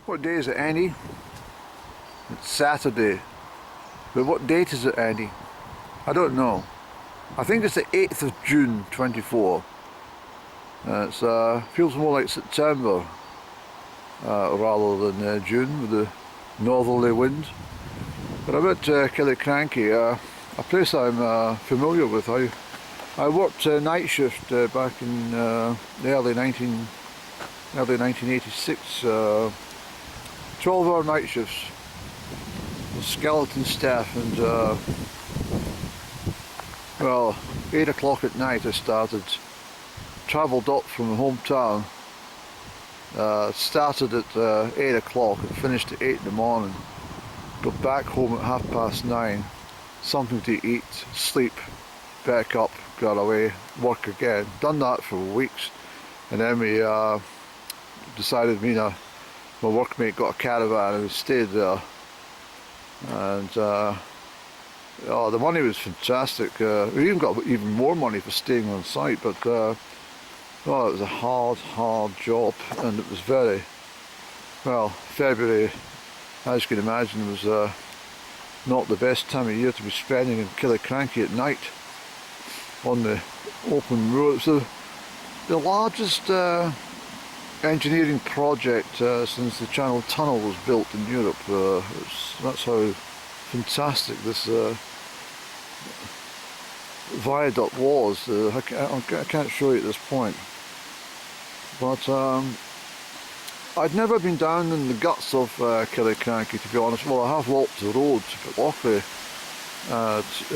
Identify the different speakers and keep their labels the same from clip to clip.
Speaker 1: What day is it, Andy? It's Saturday. But what date is it, Andy? I don't know. I think it's the 8th of June 24. It feels more like September rather than June with the northerly wind. But I'm at Killiecrankie, a place I'm familiar with. I worked night shift back in the early 1986. 12-hour night shifts, skeleton staff, and well, 8 o'clock at night I started. Travelled up from the hometown. Started at 8 o'clock and finished at 8 in the morning. Got back home at 9:30. Something to eat, sleep, back up, got away, work again. Done that for weeks, and then we decided my workmate got a caravan and we stayed there. And oh, the money was fantastic. We even got even more money for staying on site, but oh, it was a hard job, and it was very, well, February, as you can imagine, was not the best time of year to be spending in Killiecrankie at night on the open road. So the largest engineering project since the Channel Tunnel was built in Europe. That's how fantastic this viaduct was. I can't show you at this point, but I'd never been down in the guts of Killiecrankie, to be honest. Well, I have walked the road, but luckily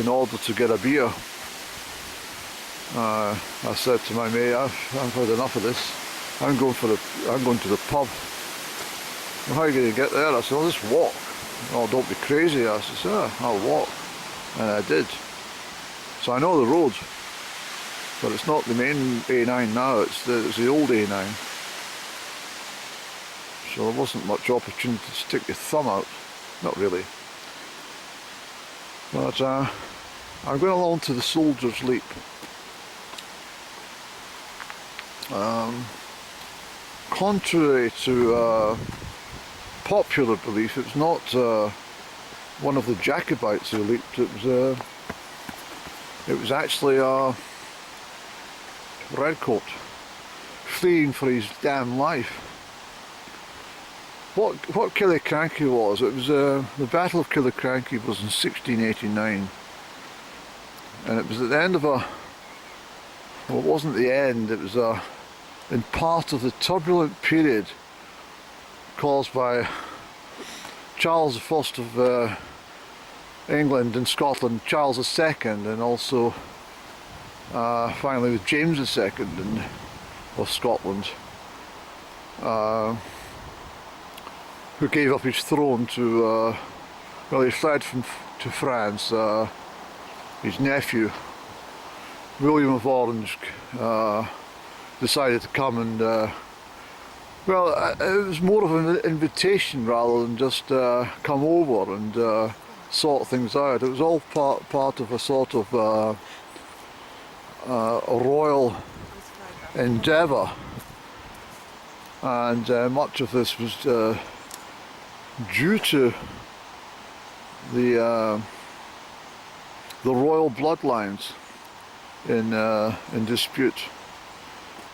Speaker 1: in order to get a beer, I said to my mate, I've had enough of this. I'm going to the pub. Well, how are you going to get there? I said, I'll just walk. Oh, don't be crazy. I said, yeah, I'll walk. And I did. So I know the road, but it's not the main A9 now, it's the old A9. So there wasn't much opportunity to stick your thumb out. Not really. But I'm going along to the Soldier's Leap. Contrary to popular belief, it's not one of the Jacobites who leaped. It was actually Redcoat, fleeing for his damn life. What Killiecrankie was, it was the Battle of Killiecrankie was in 1689, and it was at the end of well, it wasn't the end, it was in part of the turbulent period caused by Charles I of England and Scotland, Charles II, and also finally with James II of Scotland, who gave up his throne to, well, he fled to France. His nephew, William of Orange, decided to come and, well, it was more of an invitation rather than just come over and sort things out. It was all part of a sort of a royal endeavour, and much of this was due to the royal bloodlines in dispute.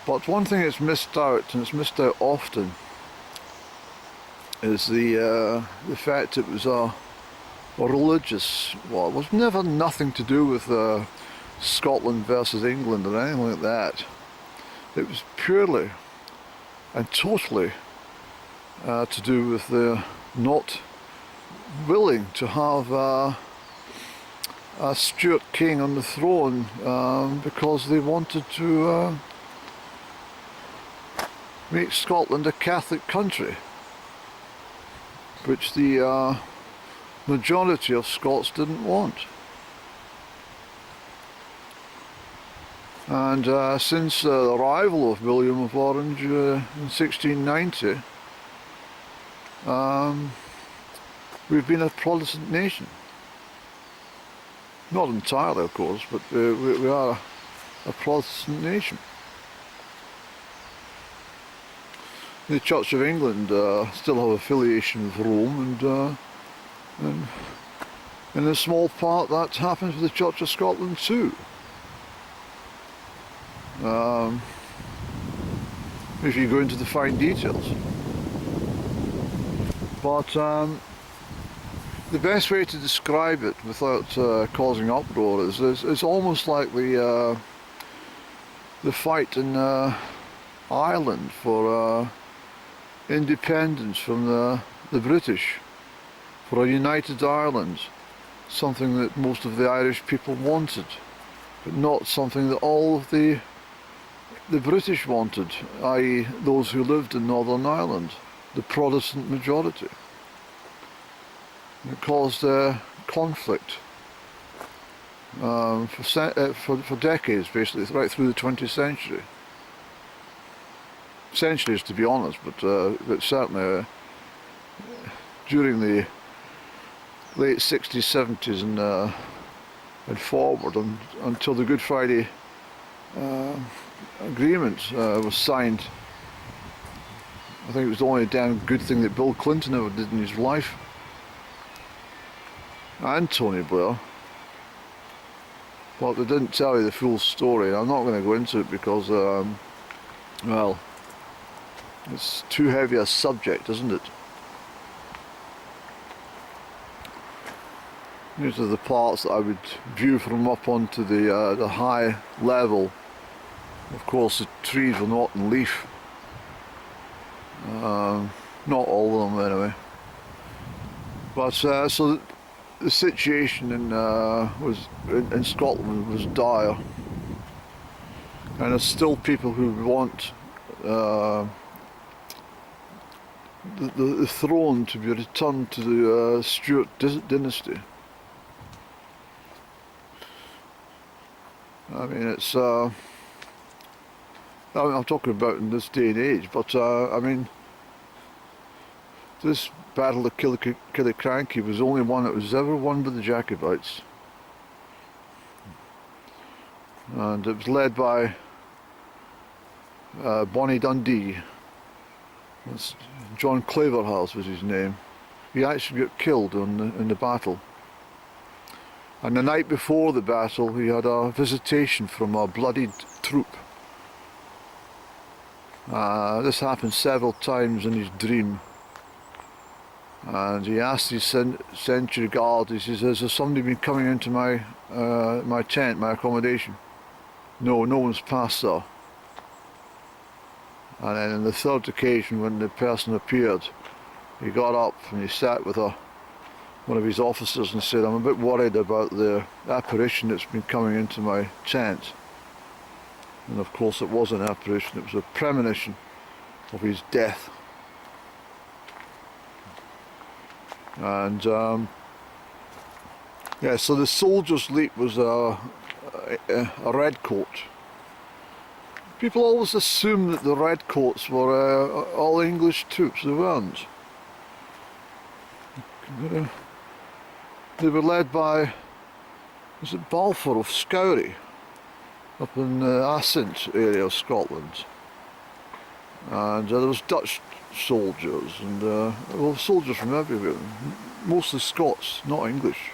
Speaker 1: But one thing that's missed out, and it's missed out often, is the fact it was a religious war. It was never nothing to do with Scotland versus England or anything like that. It was purely and totally to do with the not willing to have a Stuart king on the throne because they wanted to make Scotland a Catholic country, which the majority of Scots didn't want. And since the arrival of William of Orange in 1690, we've been a Protestant nation. Not entirely, of course, but we are a Protestant nation. the Church of England still have affiliation with Rome, and in a small part that happens with the Church of Scotland too. If you go into the fine details. But the best way to describe it without causing uproar is it's almost like the fight in Ireland for independence from the British, for a united Ireland, something that most of the Irish people wanted, but not something that all of the British wanted, i.e. those who lived in Northern Ireland, the Protestant majority. It caused conflict for decades, basically, right through the 20th century. Centuries, to be honest, but certainly during the late 60s, 70s and forward until the Good Friday Agreement was signed. I think it was the only damn good thing that Bill Clinton ever did in his life, and Tony Blair. But they didn't tell you the full story. I'm not going to go into it because, well, it's too heavy a subject, isn't it? These are the parts that I would view from up onto the high level. Of course, the trees were not in leaf. Not all of them, anyway. But so the situation in Scotland was dire, and there's still people who want the throne to be returned to the Stuart dynasty. I mean, it's I'm talking about in this day and age, but I mean, this Battle of Killiecrankie was the only one that was ever won by the Jacobites, and it was led by Bonnie Dundee. That's John Claverhouse was his name. He actually got killed in the battle. And the night before the battle, he had a visitation from a bloodied troop. This happened several times in his dream. And he asked his sentry guard, he says, has there somebody been coming into my my tent, my accommodation? No, no one's passed there. And then on the third occasion, when the person appeared, he got up and he sat with one of his officers and said, I'm a bit worried about the apparition that's been coming into my tent. And of course it was an apparition, it was a premonition of his death. And yeah, so the Soldier's Leap was a Redcoat. People always assume that the Redcoats were all English troops. They weren't. They were led by, was it Balfour of Scourie, up in the Assynt area of Scotland. And there was Dutch soldiers and well, soldiers from everywhere, mostly Scots, not English.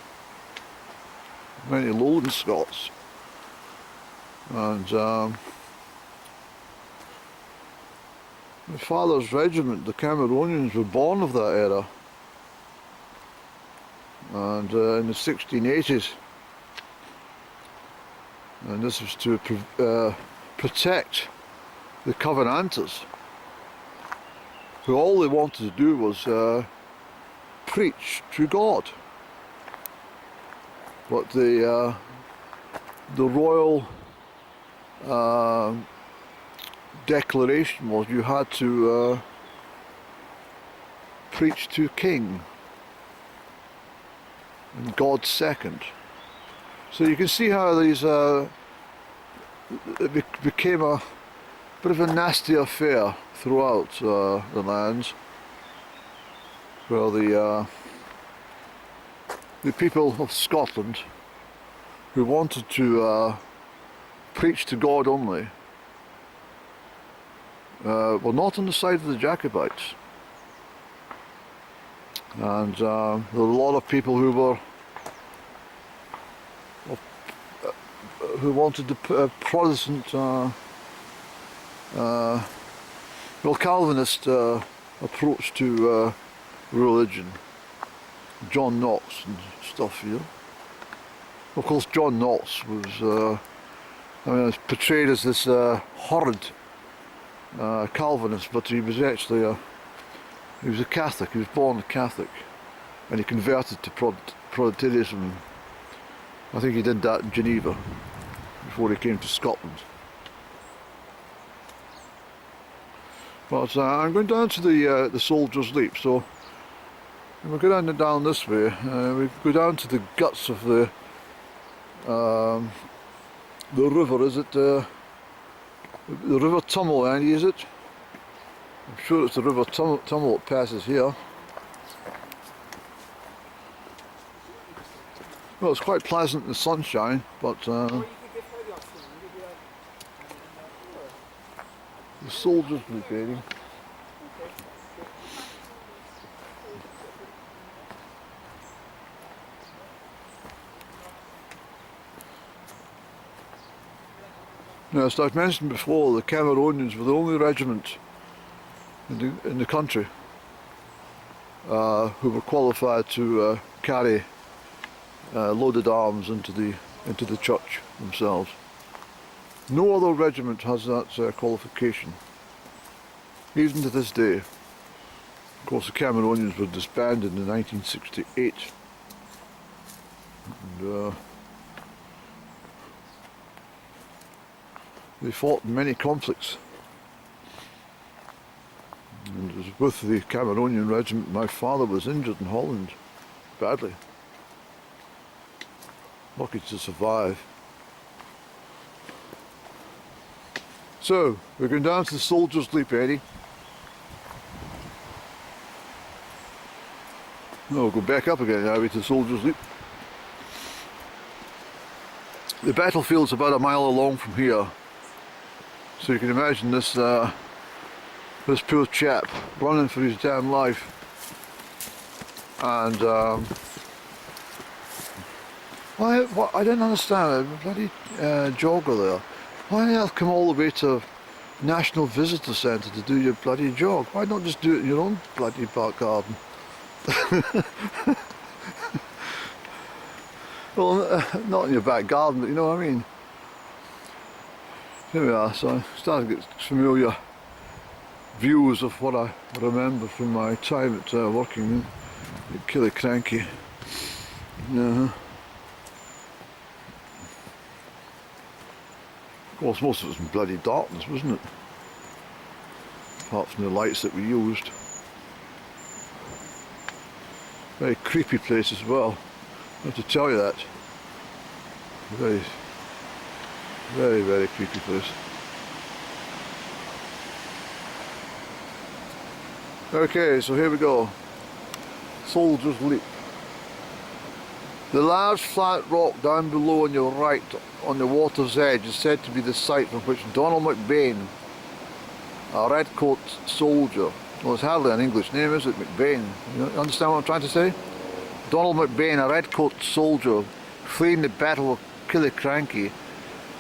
Speaker 1: Many Lowland Scots. And my father's regiment, the Cameronians, were born of that era. And in the 1680s. And this was to protect the Covenanters, who all they wanted to do was preach to God. But the royal declaration was you had to preach to King, and God second. So you can see how these it became a bit of a nasty affair throughout the lands, where the people of Scotland who wanted to preach to God only were not on the side of the Jacobites. And there were a lot of people who were who wanted the Protestant, well, Calvinist approach to religion. John Knox and stuff, you know. Of course, John Knox was, I mean, was portrayed as this horrid Calvinist, but he was actually he was a Catholic. He was born a Catholic, and he converted to Protestantism. I think he did that in Geneva before he came to Scotland. But I'm going down to the Soldier's Leap, so we go down this way. We go down to the guts of the river. Is it the River Tummel, Andy? Is it? I'm sure it's the River Tummel that passes here. Well, it's quite pleasant in the sunshine, but the Soldier's Leap, Eddie. Now, as I've mentioned before, the Cameronians were the only regiment in the country who were qualified to carry loaded arms into the church themselves. No other regiment has that qualification, even to this day. Of course, the Cameronians were disbanded in 1968. And, they fought in many conflicts. And it was with the Cameronian regiment my father was injured in Holland, badly. Lucky to survive. So, we're going down to the Soldier's Leap, Eddie. No, we'll go back up again now to the Soldier's Leap. The battlefield's about a mile along from here. So you can imagine this this poor chap running for his damn life, and I didn't understand a bloody jogger there. Why on earth come all the way to National Visitor Centre to do your bloody jog? Why not just do it in your own bloody back garden? Well, not in your back garden, but you know what I mean. Here we are, so I'm starting to get familiar views of what I remember from my time at working at Killiecrankie. Of course, most of it was in bloody darkness, wasn't it? Apart from the lights that we used. Very creepy place as well, I have to tell you that. Very, very, very creepy place. Okay, so here we go. Soldier's Leap. The large flat rock down below on your right on the water's edge is said to be the site from which Donald McBain, a Redcoat soldier, well, it's hardly an English name, is it? McBain. You understand what I'm trying to say? Donald McBain, a Redcoat soldier, fleeing the Battle of Killiecrankie,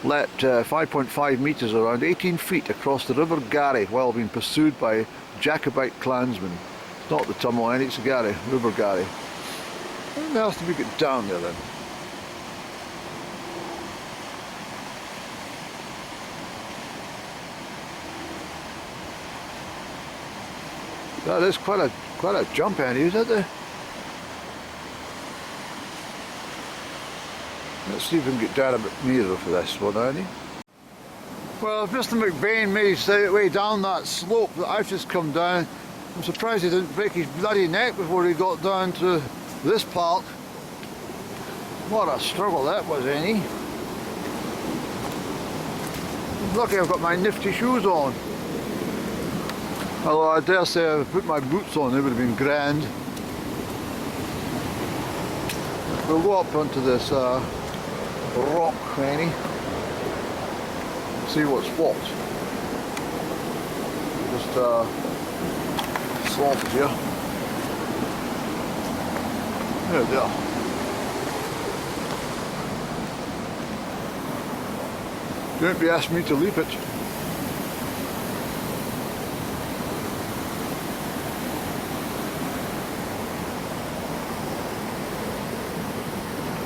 Speaker 1: leapt 5.5 metres, around 18 feet, across the River Garry while being pursued by Jacobite clansmen. It's not the Tummel, it's the Garry, River Garry. How else did we get down there then? That is quite a jump, Andy, is that there? Let's see if we can get down a bit nearer for this one, Andy. Well, if Mr. McBain made his way down that slope that I've just come down, I'm surprised he didn't break his bloody neck before he got down to this part. What a struggle that was, Annie. Lucky I've got my nifty shoes on. Although I dare say if I put my boots on, they would have been grand. We'll go up onto this rock, Annie. See what's what. just salted here. There they are. Don't be asking me to leap it.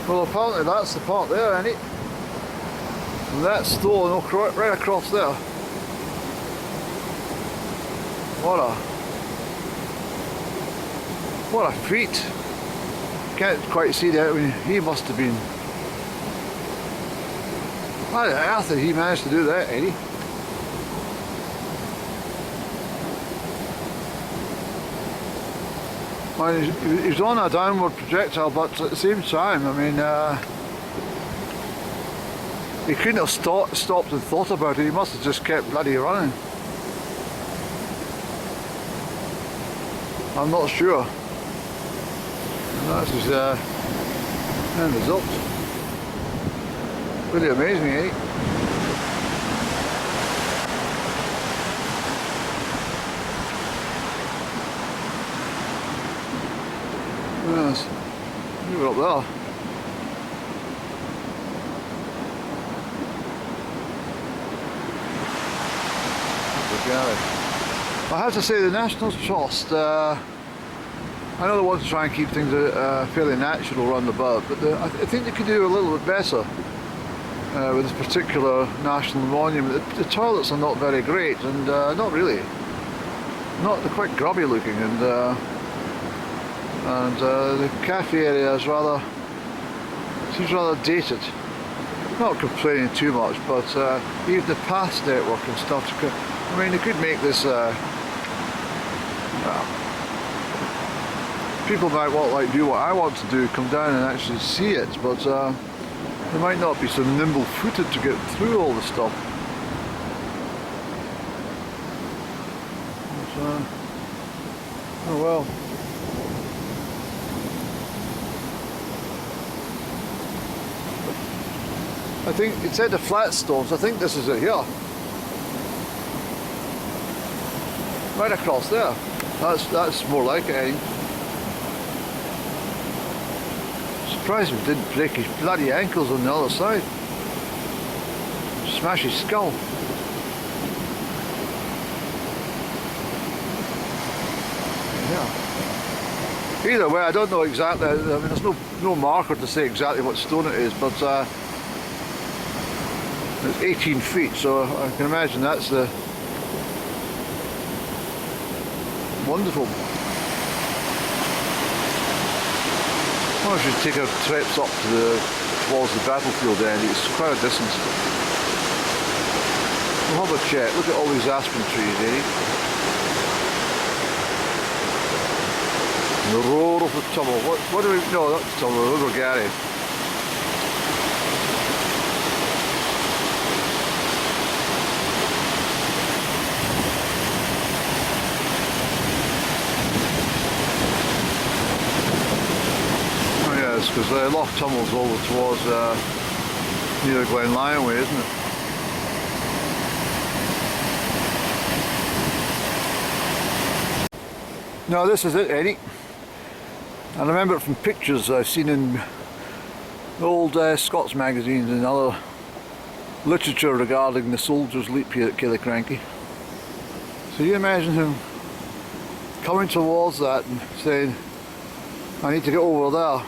Speaker 1: Well, apparently that's the part there, ain't it? And that's stone right across there. What a feat. Can't quite see that. I mean, he must have been. How on earth did he manage to do that, Eddie? Well, he's on a downward projectile, but at the same time, I mean, he couldn't have stopped and thought about it. He must have just kept bloody running. I'm not sure. And that's his end result. Really amazing, eh? Yes, you were up there. River Garry. I have to say, the National Trust, I know they want to try and keep things fairly natural around about, but I think they could do a little bit better with this particular national monument. The toilets are not very great, and not really. They're quite grubby looking, and the cafe area is seems rather dated. Not complaining too much, but even the path network and stuff. I mean, they could make this. Well, people might do what I want to do, come down and actually see it, but they might not be so nimble-footed to get through all the stuff. But, oh well. I think it said the flat stones. I think this is it here. Right across there. That's more like it, eh? Surprised we didn't break his bloody ankles on the other side. Smash his skull. Yeah. Either way, I don't know exactly. I mean, there's no marker to say exactly what stone it is, but it's 18 feet, so I can imagine that's the wonderful. I should take our trips up towards the battlefield end. It's quite a distance. We'll have a check. Look at all these aspen trees, eh? The roar of the tunnel. What do we know? That's the tunnel, River Garry. Because Loch Tunnel's over towards near Glen Lyon way, isn't it? No, this is it, Eddie. I remember it from pictures I've seen in old Scots magazines and other literature regarding the soldiers' leap here at Killiecrankie. So you imagine him coming towards that and saying, I need to get over there.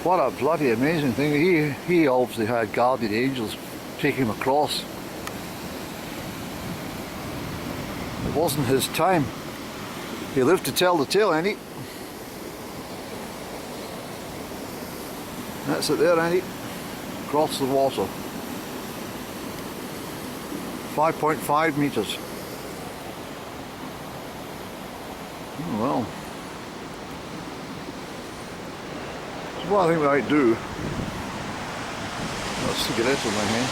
Speaker 1: What a bloody amazing thing. He obviously had guardian angels taking him across. It wasn't his time. He lived to tell the tale, ain't he? That's it there, ain't he? Across the water. 5.5 metres. Oh well. What I think we might do, got a cigarette in my hand.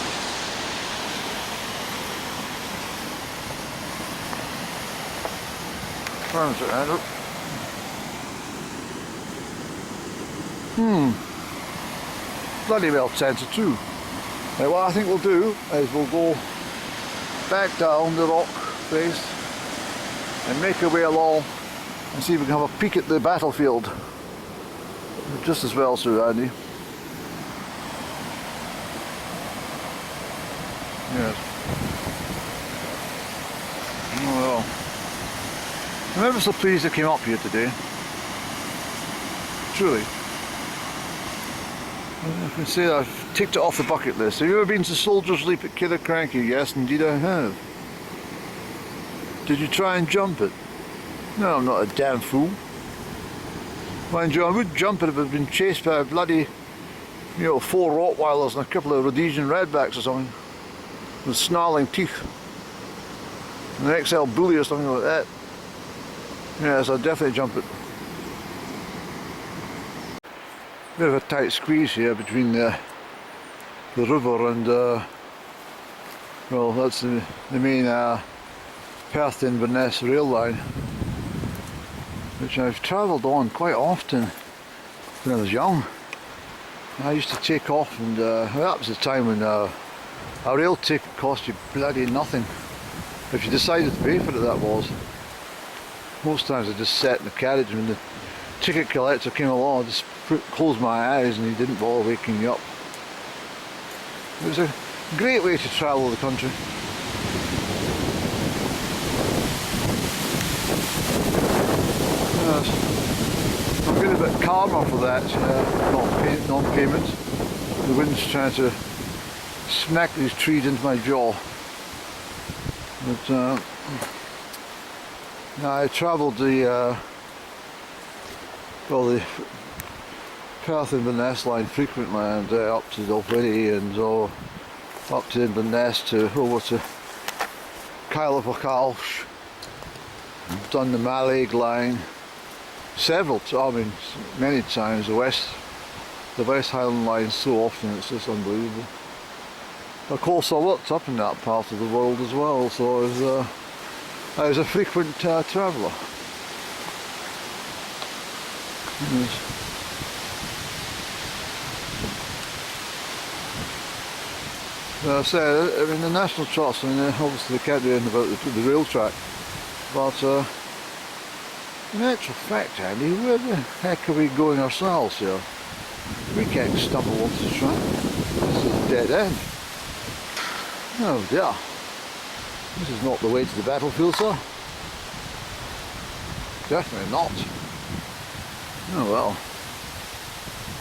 Speaker 1: Turns it out. Bloody well 10 to 2. Now what I think we'll do is we'll go back down the rock face and make our way along and see if we can have a peek at the battlefield. Just as well, Sir Andy. Yes. Oh well. I'm ever so pleased I came up here today. Truly. I can say I've ticked it off the bucket list. Have you ever been to Soldier's Leap at Killiecrankie? Yes, indeed I have. Did you try and jump it? No, I'm not a damn fool. Mind you, I would jump it if I'd been chased by a bloody, 4 Rottweilers and a couple of Rhodesian redbacks or something, with snarling teeth. An XL bully or something like that. Yes, I'd definitely jump it. Bit of a tight squeeze here between the river and, well, that's the main Perth to Inverness rail line, which I've travelled on quite often when I was young. I used to take off, and that was the time when a rail ticket cost you bloody nothing. If you decided to pay for it, that was. Most times I just sat in the carriage, and when the ticket collector came along, I just closed my eyes and he didn't bother waking me up. It was a great way to travel the country. Yes. I'm getting a bit calmer for that non-payment. The wind's trying to smack these trees into my jaw. But I travelled the Perth Inverness line frequently, and up to Dalwhinnie and up to Inverness to over to Crieff. I've done the Mallaig line many times. The West Highland line so often, it's just unbelievable. Of course, I worked up in that part of the world as well, so I was a frequent traveller. Yes. I say, the National Trust, obviously they can't do anything about the rail track, but in actual fact, Andy, where the heck are we going ourselves here? We can't stumble onto the track. This is a dead end. Oh dear. This is not the way to the battlefield, sir. Definitely not. Oh well.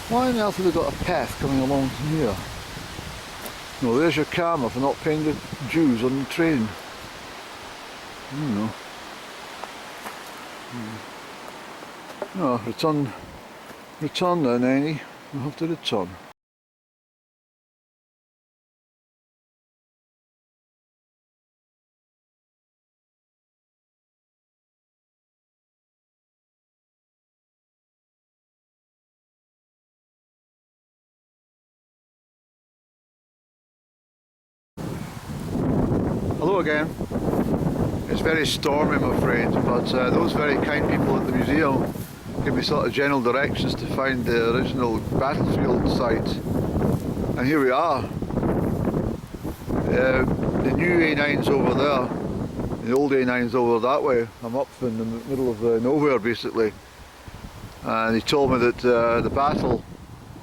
Speaker 1: Why on earth have they got a path coming along here? No, there's your karma for not paying the dues on the train. I don't know. No, return then, Annie. We'll have to return. Hello again. It's very stormy, I'm afraid, but those very kind people at the museum give me sort of general directions to find the original battlefield site, and here we are. The new A9's over there, the old A9's over that way. I'm up in the middle of nowhere basically, and he told me that the battle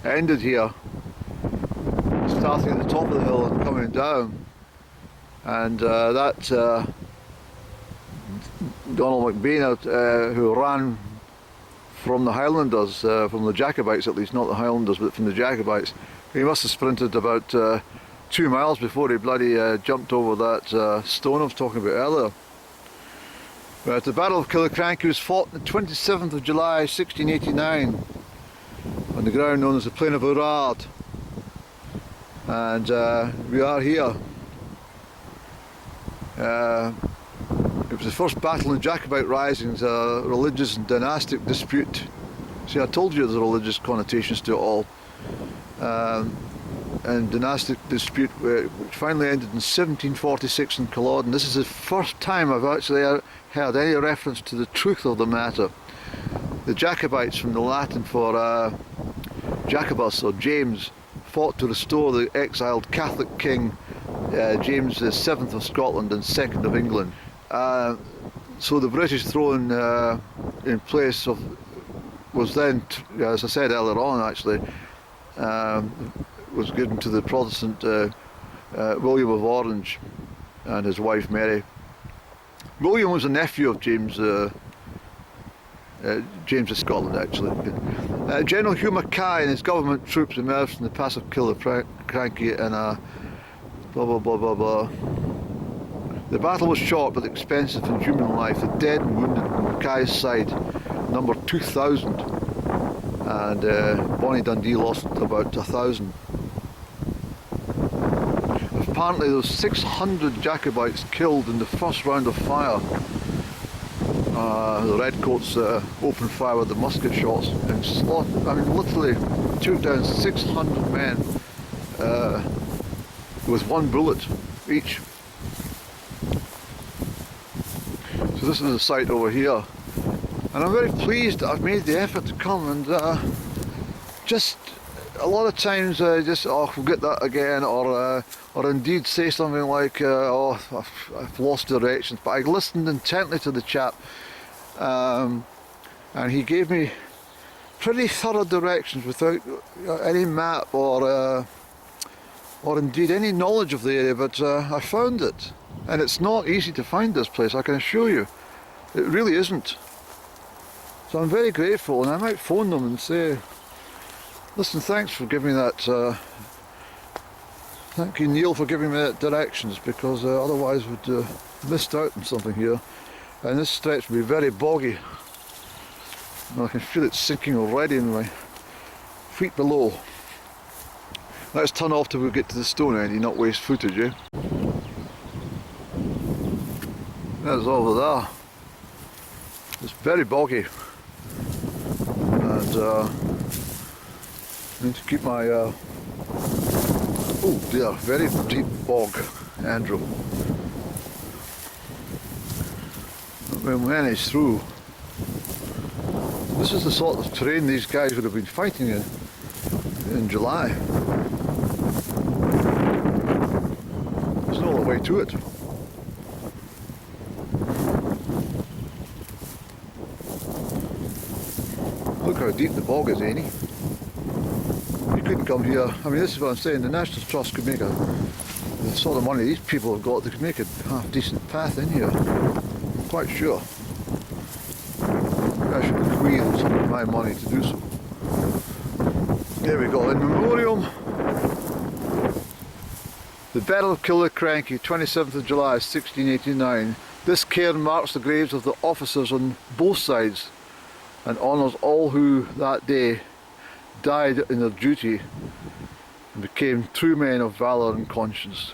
Speaker 1: ended here, starting at the top of the hill and coming down. And that Donald McBain, who ran from the Highlanders, from the Jacobites at least, not the Highlanders, but from the Jacobites, he must have sprinted about 2 miles before he bloody jumped over that stone I was talking about earlier. But the Battle of Killiecrankie was fought on the 27th of July 1689 on the ground known as the Plain of Urard, and we are here. It was the first battle in Jacobite risings, a religious and dynastic dispute. See, I told you there's religious connotations to it all. And dynastic dispute which finally ended in 1746 in Culloden. This is the first time I've actually heard any reference to the truth of the matter. The Jacobites, from the Latin for Jacobus or James, fought to restore the exiled Catholic king James the 7th of Scotland and 2nd of England. So the British throne in place of was then, as I said earlier on actually, was given to the Protestant William of Orange and his wife Mary. William was a nephew of James of Scotland actually. General Hugh Mackay and his government troops emerged from the pass of Killiecrankie and blah blah blah blah blah. The battle was short but expensive in human life. The dead and wounded on Mackay's side numbered 2,000 and Bonnie Dundee lost about 1,000. Apparently there were 600 Jacobites killed in the first round of fire. The Redcoats opened fire with the musket shots and slaughtered, I mean literally took down 600 men with one bullet each. So this is the site over here, and I'm very pleased that I've made the effort to come, and just a lot of times I just forget that again, or indeed say something like oh, I've lost directions, but I listened intently to the chap, and he gave me pretty thorough directions without any map or indeed any knowledge of the area, but I found it, and it's not easy to find this place, I can assure you. It really isn't. So I'm very grateful, and I might phone them and say, listen, thanks for giving me that, thank you Neil for giving me that directions, because otherwise we'd missed out on something here. And this stretch will be very boggy. And I can feel it sinking already in my feet below. Let's turn off till we get to the stone end, not waste footage, eh? There's over there. It's very boggy. And I need to keep my, oh dear, very deep bog, Andrew. We'll manage through. This is the sort of terrain these guys would have been fighting in July. There's no other way to it. Look how deep the bog is, Annie. You couldn't come here. I mean, this is what I'm saying. The National Trust could make the sort of money these people have got, they could make a half decent path in here. I'm quite sure. I should bequeath some of my money to do so. There we go. In memoriam, the Battle of Killiecrankie, 27th of July 1689. This cairn marks the graves of the officers on both sides and honours all who that day died in their duty and became true men of valour and conscience.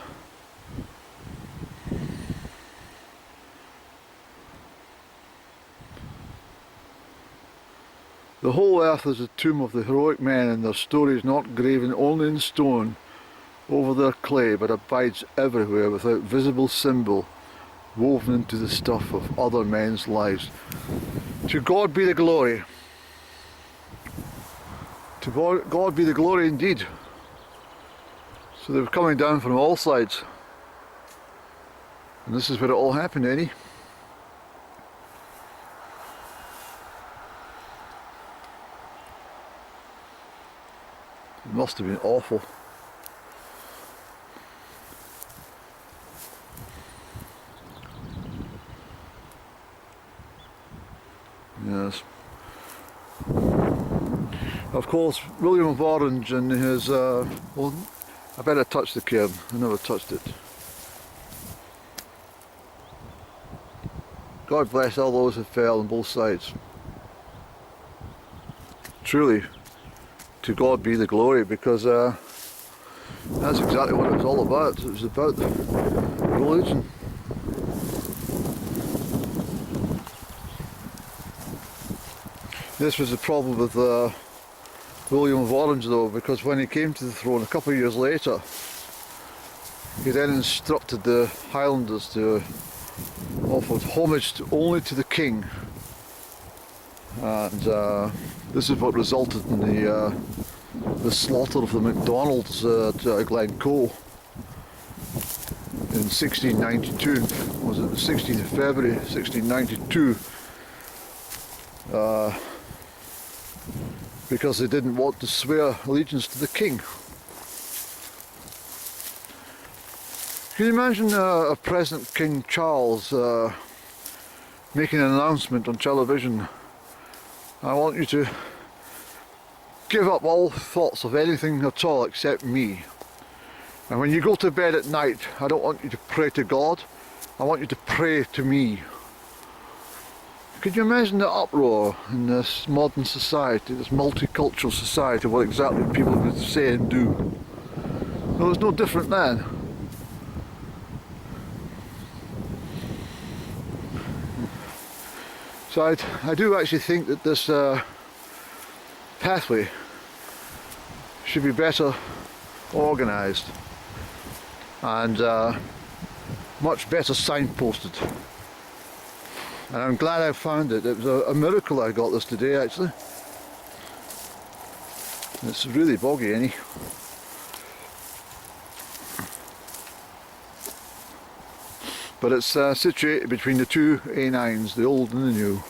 Speaker 1: The whole earth is a tomb of the heroic men, and their stories not graven only in stone over their clay, but abides everywhere without visible symbol, woven into the stuff of other men's lives. To God be the glory. To God be the glory indeed. So they were coming down from all sides. And this is where it all happened, Eddie. It must have been awful. Yes. Of course, William of Orange and his, well, I better touch the cairn, I never touched it. God bless all those who fell on both sides. Truly, to God be the glory, because that's exactly what it was all about. It was about the religion. This was the problem with William of Orange though, because when he came to the throne a couple of years later, he then instructed the Highlanders to offer homage only to the king, and this is what resulted in the slaughter of the MacDonalds at Glencoe. in 1692, was it the 16th of February 1692, because they didn't want to swear allegiance to the king. Can you imagine a present King Charles making an announcement on television? I want you to give up all thoughts of anything at all except me. And when you go to bed at night, I don't want you to pray to God, I want you to pray to me. Could you imagine the uproar in this modern society, this multicultural society, what exactly people would say and do? Well, it's no different then. So I do actually think that this pathway should be better organised and much better signposted. And I'm glad I found it. It was a miracle I got this today, actually. It's really boggy, ain't it? But it's situated between the two A9s, the old and the new.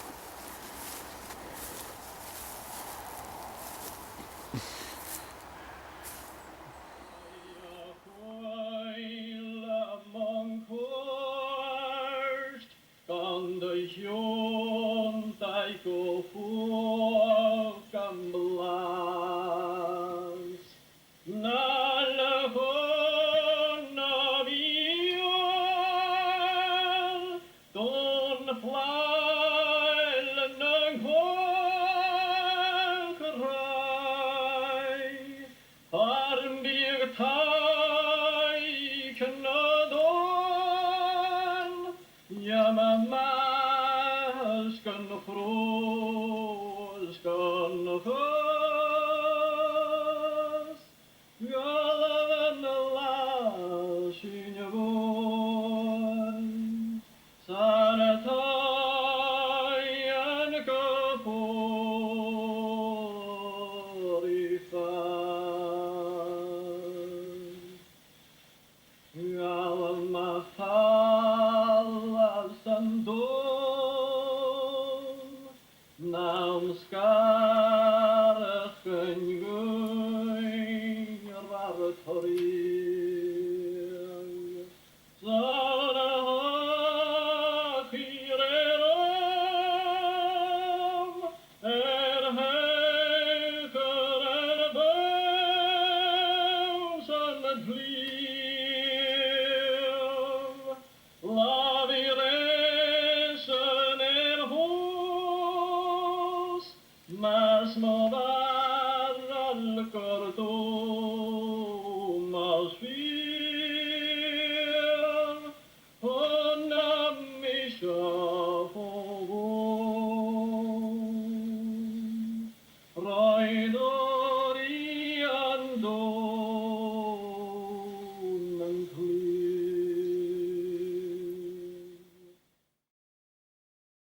Speaker 2: Mas